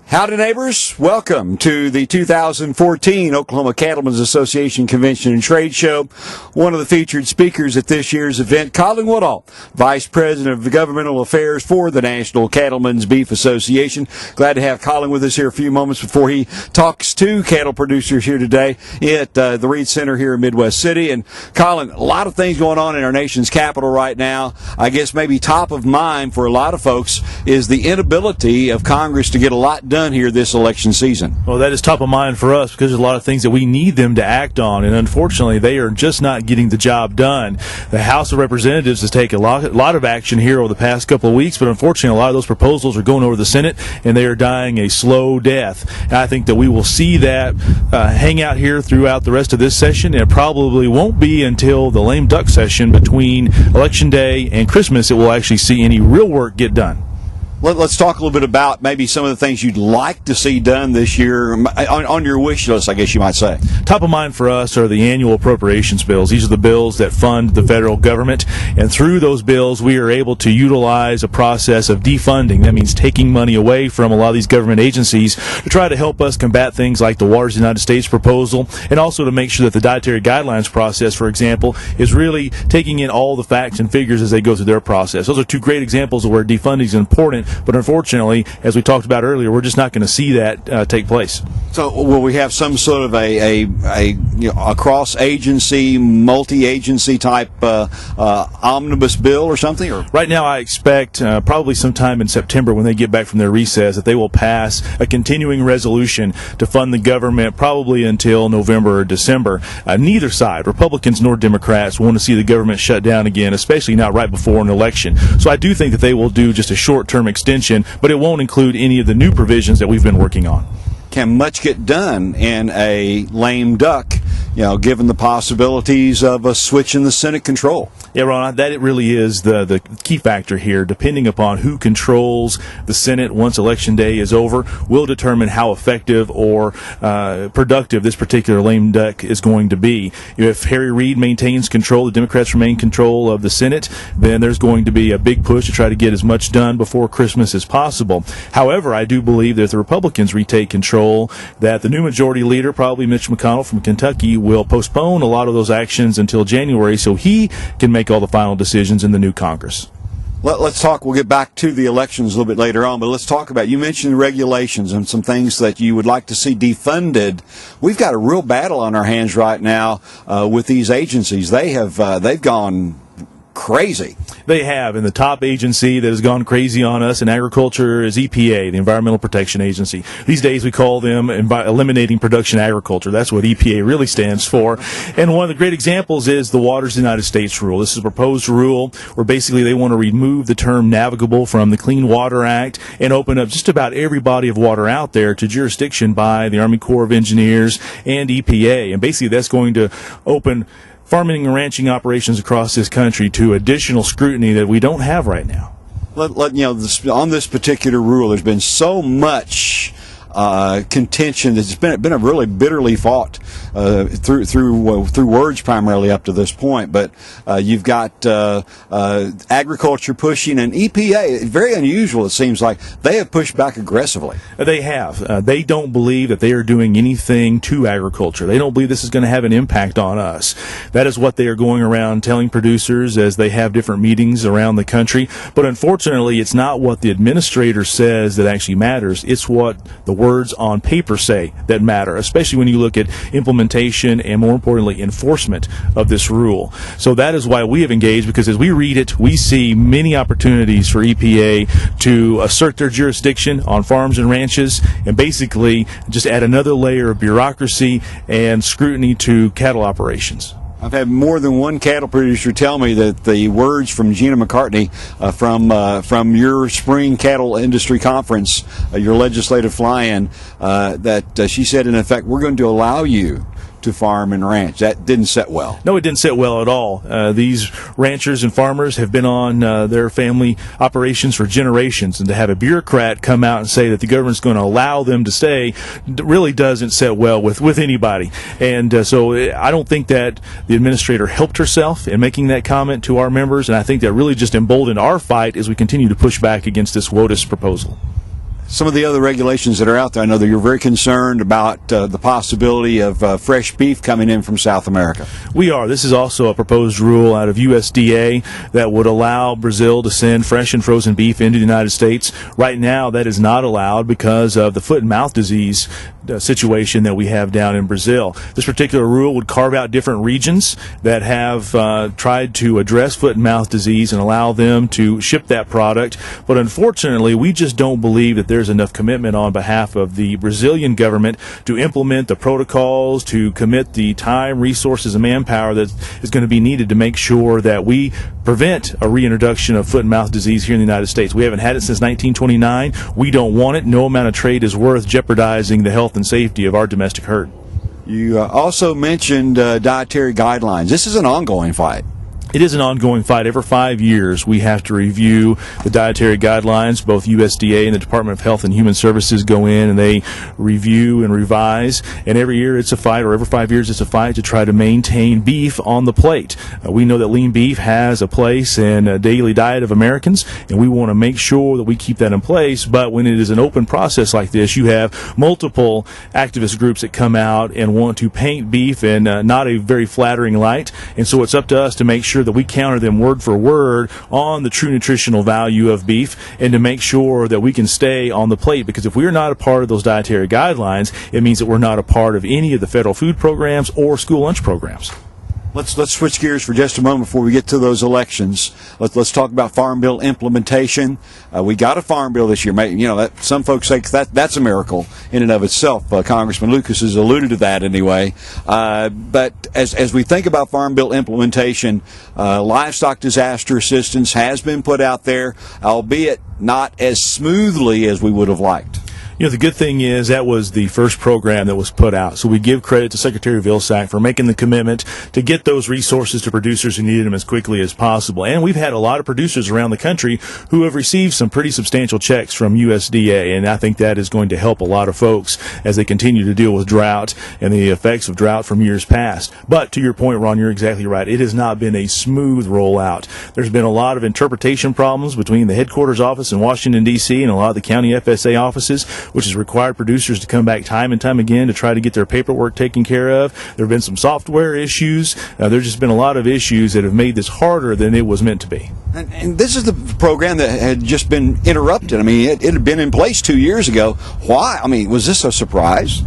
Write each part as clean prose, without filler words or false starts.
Howdy, neighbors. Welcome to the 2014 Oklahoma Cattlemen's Association Convention and Trade Show. One of the featured speakers at this year's event, Colin Woodall, Vice President of Governmental Affairs for the National Cattlemen's Beef Association. Glad to have Colin with us here a few moments before he talks to cattle producers here today at the Reed Center here in Midwest City. And Colin, a lot of things going on in our nation's capital right now. I guess maybe top of mind for a lot of folks is the inability of Congress to get a lot done here this election season. Well, that is top of mind for us because there's a lot of things that we need them to act on, and unfortunately they are just not getting the job done. The House of Representatives has taken a lot of action here over the past couple of weeks, but unfortunately a lot of those proposals are going over the Senate and they are dying a slow death. And I think that we will see that hang out here throughout the rest of this session, and it probably won't be until the lame duck session between Election Day and Christmas that we'll actually see any real work get done. Let's talk a little bit about maybe some of the things you'd like to see done this year on your wish list, I guess you might say. Top of mind for us are the annual appropriations bills. These are the bills that fund the federal government, and through those bills we are able to utilize a process of defunding. That means taking money away from a lot of these government agencies to try to help us combat things like the Waters of the United States proposal, and also to make sure that the Dietary Guidelines process, for example, is really taking in all the facts and figures as they go through their process. Those are two great examples of where defunding is important. But unfortunately, as we talked about earlier, we're just not going to see that take place. So will we have some sort of a cross-agency, multi-agency type omnibus bill or something? Or? Right now I expect probably sometime in September when they get back from their recess that they will pass a continuing resolution to fund the government probably until November or December. Neither side, Republicans nor Democrats, want to see the government shut down again, especially not right before an election. So I do think that they will do just a short-term extension, but it won't include any of the new provisions that we've been working on. Can much get done in a lame duck, given the possibilities of a switch in the Senate control? Yeah, Ron, that it really is the key factor here. Depending upon who controls the Senate once Election Day is over, will determine how effective or productive this particular lame duck is going to be. If Harry Reid maintains control, the Democrats remain control of the Senate, then there's going to be a big push to try to get as much done before Christmas as possible. However, I do believe that if the Republicans retake control, that the new majority leader, probably Mitch McConnell from Kentucky, will postpone a lot of those actions until January so he can make all the final decisions in the new Congress. Let's talk. We'll get back to the elections a little bit later on, but let's talk about, you mentioned regulations and some things that you would like to see defunded. We've got a real battle on our hands right now with these agencies. They've gone crazy. They have, and the top agency that has gone crazy on us in agriculture is EPA, the Environmental Protection Agency. These days we call them Eliminating Production Agriculture. That's what EPA really stands for. And one of the great examples is the Waters of the United States rule. This is a proposed rule where basically they want to remove the term navigable from the Clean Water Act and open up just about every body of water out there to jurisdiction by the Army Corps of Engineers and EPA. And basically that's going to open farming and ranching operations across this country to additional scrutiny that we don't have right now. On this particular rule, there's been so much contention. It's been a really bitterly fought through words primarily up to this point. But you've got agriculture pushing, and EPA. Very unusual. It seems like they have pushed back aggressively. They have. They don't believe that they are doing anything to agriculture. They don't believe this is going to have an impact on us. That is what they are going around telling producers as they have different meetings around the country. But unfortunately, it's not what the administrator says that actually matters. It's what the words on paper say that matter, especially when you look at implementation and, more importantly, enforcement of this rule. So that is why we have engaged, because as we read it, we see many opportunities for EPA to assert their jurisdiction on farms and ranches and basically just add another layer of bureaucracy and scrutiny to cattle operations. I've had more than one cattle producer tell me that the words from Gina McCarthy from your spring cattle industry conference, your legislative fly-in, that she said, in effect, we're going to allow you to farm and ranch. That didn't sit well. No, it didn't sit well at all. These ranchers and farmers have been on their family operations for generations, and to have a bureaucrat come out and say that the government's going to allow them to stay really doesn't sit well with anybody. And so I don't think that the administrator helped herself in making that comment to our members, and I think that really just emboldened our fight as we continue to push back against this WOTUS proposal. Some of the other regulations that are out there, I know that you're very concerned about the possibility of fresh beef coming in from South America. We are. This is also a proposed rule out of USDA that would allow Brazil to send fresh and frozen beef into the United States. Right now, that is not allowed because of the foot and mouth disease situation that we have down in Brazil. This particular rule would carve out different regions that have tried to address foot and mouth disease and allow them to ship that product. But unfortunately, we just don't believe that there's enough commitment on behalf of the Brazilian government to implement the protocols, to commit the time, resources, and manpower that is going to be needed to make sure that we prevent a reintroduction of foot and mouth disease here in the United States. We haven't had it since 1929. We don't want it. No amount of trade is worth jeopardizing the health and safety of our domestic herd. You also mentioned dietary guidelines. This is an ongoing fight. It is an ongoing fight. Every 5 years, we have to review the dietary guidelines. Both USDA and the Department of Health and Human Services go in and they review and revise. And every year it's a fight, or every 5 years it's a fight to try to maintain beef on the plate. We know that lean beef has a place in a daily diet of Americans, and we want to make sure that we keep that in place. But when it is an open process like this, you have multiple activist groups that come out and want to paint beef in not a very flattering light. And so it's up to us to make sure that we counter them word for word on the true nutritional value of beef and to make sure that we can stay on the plate, because if we are not a part of those dietary guidelines, it means that we're not a part of any of the federal food programs or school lunch programs. Let's switch gears for just a moment before we get to those elections. Let's talk about Farm Bill implementation. We got a Farm Bill this year. You know, some folks say that's a miracle in and of itself. Congressman Lucas has alluded to that anyway. But as we think about Farm Bill implementation, livestock disaster assistance has been put out there, albeit not as smoothly as we would have liked. You know, the good thing is that was the first program that was put out. So we give credit to Secretary Vilsack for making the commitment to get those resources to producers who needed them as quickly as possible. And we've had a lot of producers around the country who have received some pretty substantial checks from USDA. And I think that is going to help a lot of folks as they continue to deal with drought and the effects of drought from years past. But to your point, Ron, you're exactly right. It has not been a smooth rollout. There's been a lot of interpretation problems between the headquarters office in Washington, D.C. and a lot of the county FSA offices, which has required producers to come back time and time again to try to get their paperwork taken care of. There have been some software issues. There's just been a lot of issues that have made this harder than it was meant to be. And this is the program that had just been interrupted. I mean, it had been in place 2 years ago. Why? I mean, was this a surprise?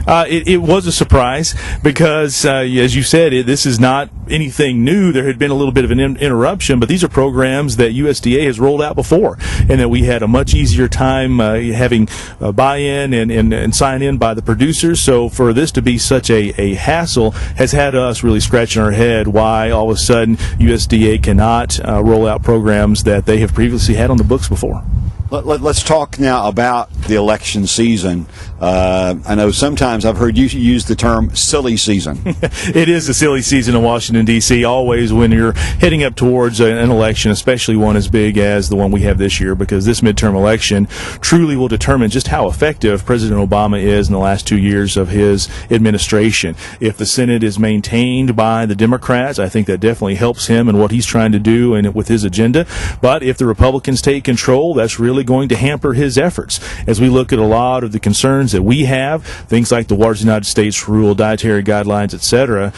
It was a surprise because, as you said, this is not anything new. There had been a little bit of an interruption, but these are programs that USDA has rolled out before, and that we had a much easier time having buy-in and sign-in by the producers. So for this to be such a hassle has had us really scratching our head why all of a sudden USDA cannot roll out programs that they have previously had on the books before. Let's talk now about the election season. I know sometimes I've heard you use the term silly season. It is a silly season in Washington, D.C., always when you're heading up towards an election, especially one as big as the one we have this year, because this midterm election truly will determine just how effective President Obama is in the last 2 years of his administration. If the Senate is maintained by the Democrats, I think that definitely helps him in what he's trying to do and with his agenda. But if the Republicans take control, that's really going to hamper his efforts. As we look at a lot of the concerns that we have, things like the Waters of the United States rule, dietary guidelines, etc.,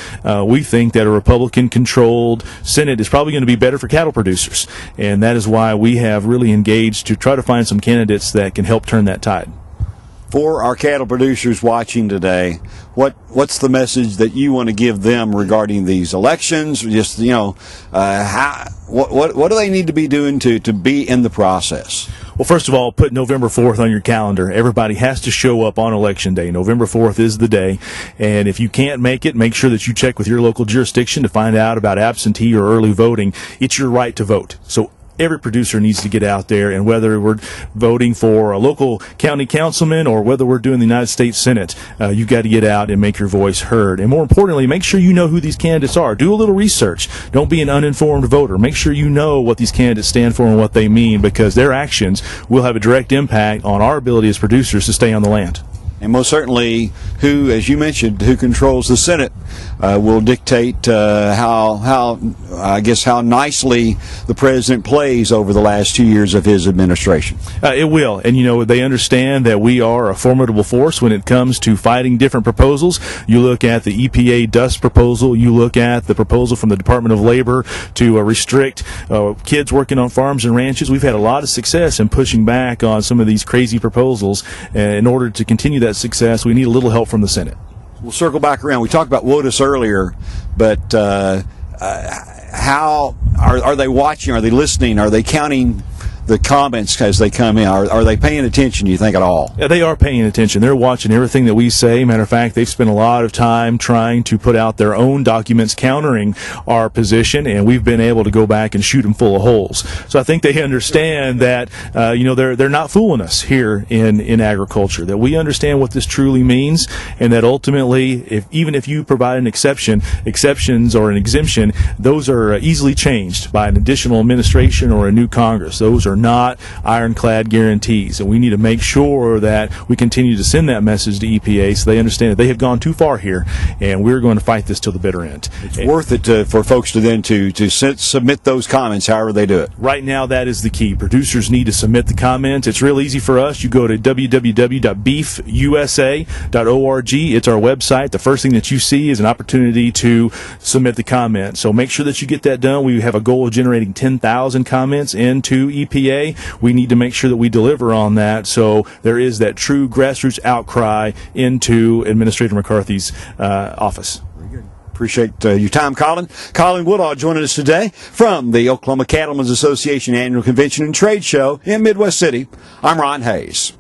we think that a Republican-controlled Senate is probably going to be better for cattle producers. And that is why we have really engaged to try to find some candidates that can help turn that tide. For our cattle producers watching today, what's the message that you want to give them regarding these elections? Just, you know, what do they need to be doing to be in the process? Well, first of all, put November 4th on your calendar. Everybody has to show up on Election Day. November 4th is the day. And if you can't make it, make sure that you check with your local jurisdiction to find out about absentee or early voting. It's your right to vote. So every producer needs to get out there, and whether we're voting for a local county councilman or whether we're doing the United States Senate, you've got to get out and make your voice heard. And more importantly, make sure you know who these candidates are. Do a little research. Don't be an uninformed voter. Make sure you know what these candidates stand for and what they mean, because their actions will have a direct impact on our ability as producers to stay on the land. And most certainly, who, as you mentioned, who controls the Senate will dictate how nicely the president plays over the last 2 years of his administration. It will, and they understand that we are a formidable force when it comes to fighting different proposals. You look at the EPA dust proposal, you look at the proposal from the Department of Labor to restrict kids working on farms and ranches. We've had a lot of success in pushing back on some of these crazy proposals. In order to continue that success, we need a little help from the Senate. We'll circle back around. We talked about WOTUS earlier, but how are they watching? Are they listening? Are they counting the comments as they come in? Are they paying attention, do you think, at all? Yeah, they are paying attention. They're watching everything that we say. Matter of fact, they've spent a lot of time trying to put out their own documents countering our position, and we've been able to go back and shoot them full of holes. So I think they understand that they're not fooling us here in agriculture, that we understand what this truly means, and that ultimately, even if you provide an exceptions or an exemption, those are easily changed by an additional administration or a new Congress. Those are not ironclad guarantees, and we need to make sure that we continue to send that message to EPA so they understand that they have gone too far here, and we're going to fight this till the bitter end. It's worth it for folks to submit those comments however they do it. Right now, that is the key. Producers need to submit the comments. It's real easy for us. You go to www.beefusa.org. It's our website. The first thing that you see is an opportunity to submit the comment. So make sure that you get that done. We have a goal of generating 10,000 comments into EPA. We need to make sure that we deliver on that, so there is that true grassroots outcry into Administrator McCarthy's office. Very good. Appreciate your time, Colin. Colin Woodall joining us today from the Oklahoma Cattlemen's Association Annual Convention and Trade Show in Midwest City. I'm Ron Hayes.